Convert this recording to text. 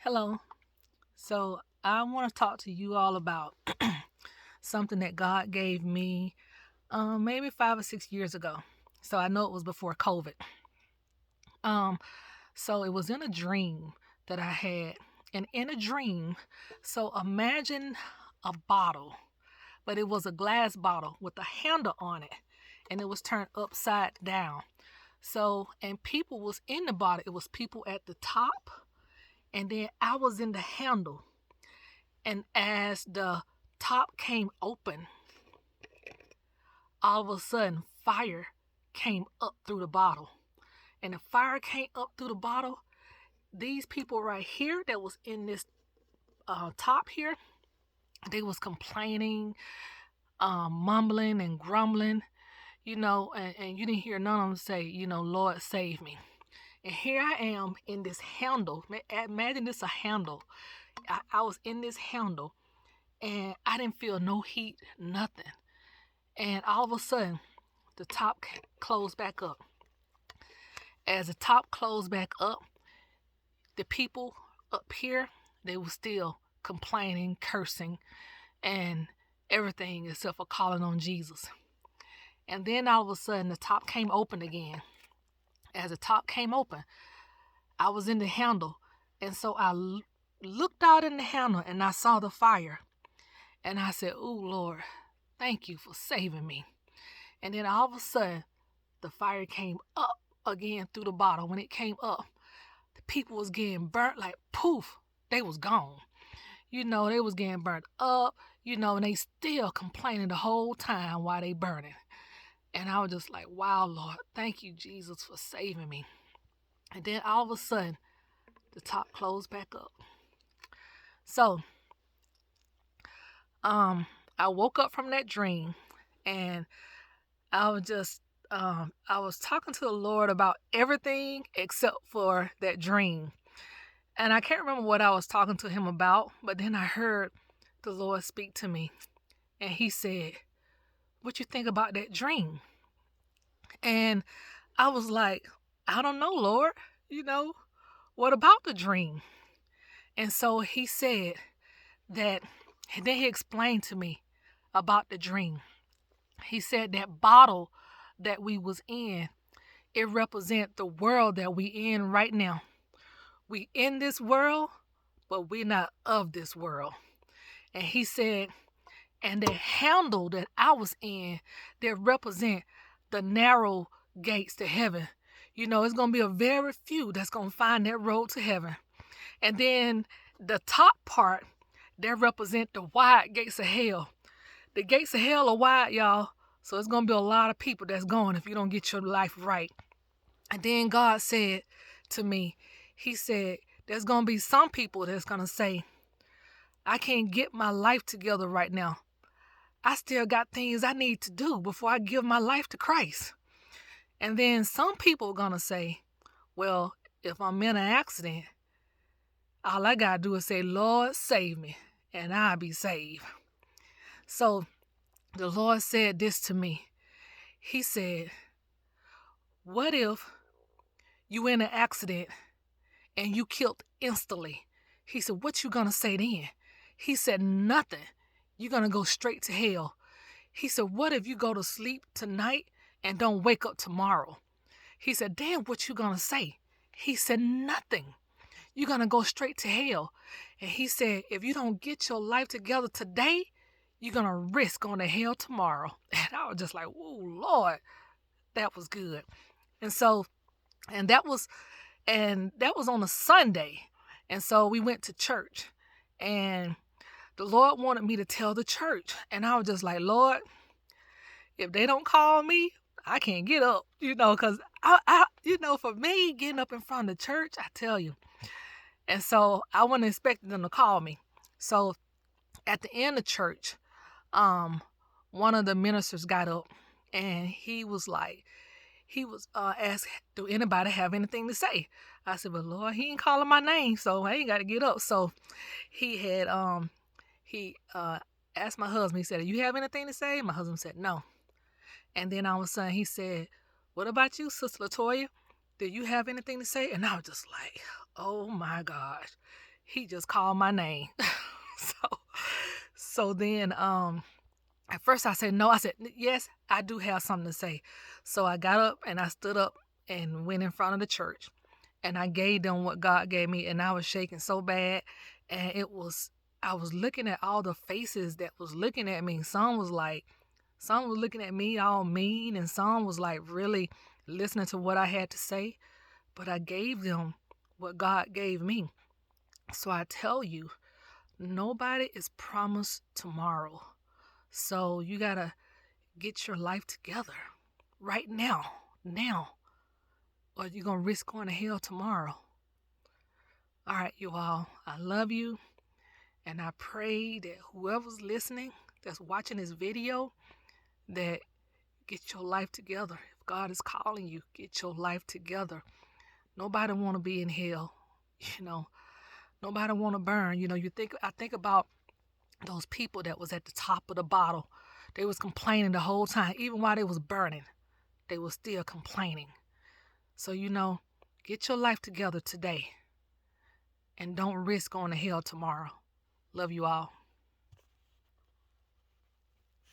Hello. So I want to talk to you all about something that God gave me maybe 5 or 6 years ago. So I know it was before COVID. Um, so it was in a dream that I had. And in a dream, so imagine a bottle, but it was a glass bottle with a handle on it. And it was turned upside down. So, and people was in the bottle. It was people at the top. And then I was in the handle. And as the top came open, all of a sudden fire came up through the bottle. And the fire came up through the bottle. These people right here that was in this top here, they was complaining, mumbling and grumbling, and you didn't hear none of them say, Lord save me. And here I am in this handle. Imagine this a handle. I was in this handle and I didn't feel no heat, nothing. And all of a sudden, the top closed back up. As the top closed back up, the people up here, they were still complaining, cursing, and everything except for calling on Jesus. And then all of a sudden, the top came open again. As the top came open, I was in the handle. And so I looked out in the handle and I saw the fire. And I said, "Oh, Lord, thank you for saving me." And then all of a sudden, the fire came up again through the bottle. When it came up, the people was getting burnt like poof, they was gone. They was getting burnt up, and they still complaining the whole time while they burning. And I was just like, wow, Lord, thank you, Jesus, for saving me. And then all of a sudden, the top closed back up. So, I woke up from that dream and I was just I was talking to the Lord about everything except for that dream. And I can't remember what I was talking to him about, but then I heard the Lord speak to me and he said, "What you think about that dream?" And I was like, "I don't know, Lord. You know, what about the dream?" And so he said that, and then he explained to me about the dream. He said that bottle that we was in, it represent the world that we in right now. We in this world, but we're not of this world. And he said, and the handle that I was in that represent the narrow gates to heaven. It's gonna be a very few that's gonna find that road to heaven. And then the top part that represent the wide gates of hell. The gates of hell are wide, y'all. So it's gonna be a lot of people that's going if you don't get your life right. And then God said to me, he said, there's gonna be some people that's gonna say, I can't get my life together right now. I still got things I need to do before I give my life to Christ. And then some people are going to say, well, if I'm in an accident, all I got to do is say, Lord, save me, and I'll be saved. So the Lord said this to me. He said, what if you in an accident and you killed instantly? He said, what you going to say then? He said, nothing. You're going to go straight to hell. He said, what if you go to sleep tonight and don't wake up tomorrow? He said, damn, what you gonna say? He said, nothing. You're gonna go straight to hell. And he said, if you don't get your life together today, you're gonna risk going to hell tomorrow. And I was just like, oh Lord, that was good. And so, and that was on a Sunday. And so we went to church and the Lord wanted me to tell the church. And I was just like, Lord, if they don't call me, I can't get up, because for me, getting up in front of the church, I tell you. And so I wasn't expecting them to call me. So at the end of church, one of the ministers got up and he was asked, do anybody have anything to say? I said, well, Lord, he ain't calling my name, so I ain't got to get up. So he had, he asked my husband, he said, do you have anything to say? My husband said, no. And then all of a sudden he said, what about you, Sister Latoya? Do you have anything to say? And I was just like, oh my gosh. he just called my name. so so then at first I said no. I said yes, I do have something to say. So I got up and I stood up and went in front of the church and I gave them what God gave me, and I was shaking so bad, and I was looking at all the faces that was looking at me. Some was looking at me all mean, and some was like really listening to what I had to say, but I gave them what God gave me. So I tell you, nobody is promised tomorrow. So you got to get your life together right now, or you're going to risk going to hell tomorrow. All right, you all, I love you. And I pray that whoever's listening, that's watching this video, that get your life together. If God is calling you, get your life together. Nobody want to be in hell, you know. Nobody want to burn. I think about those people that was at the top of the bottle. They was complaining the whole time, even while they was burning. They was still complaining. So, get your life together today and don't risk going to hell tomorrow. Love you all.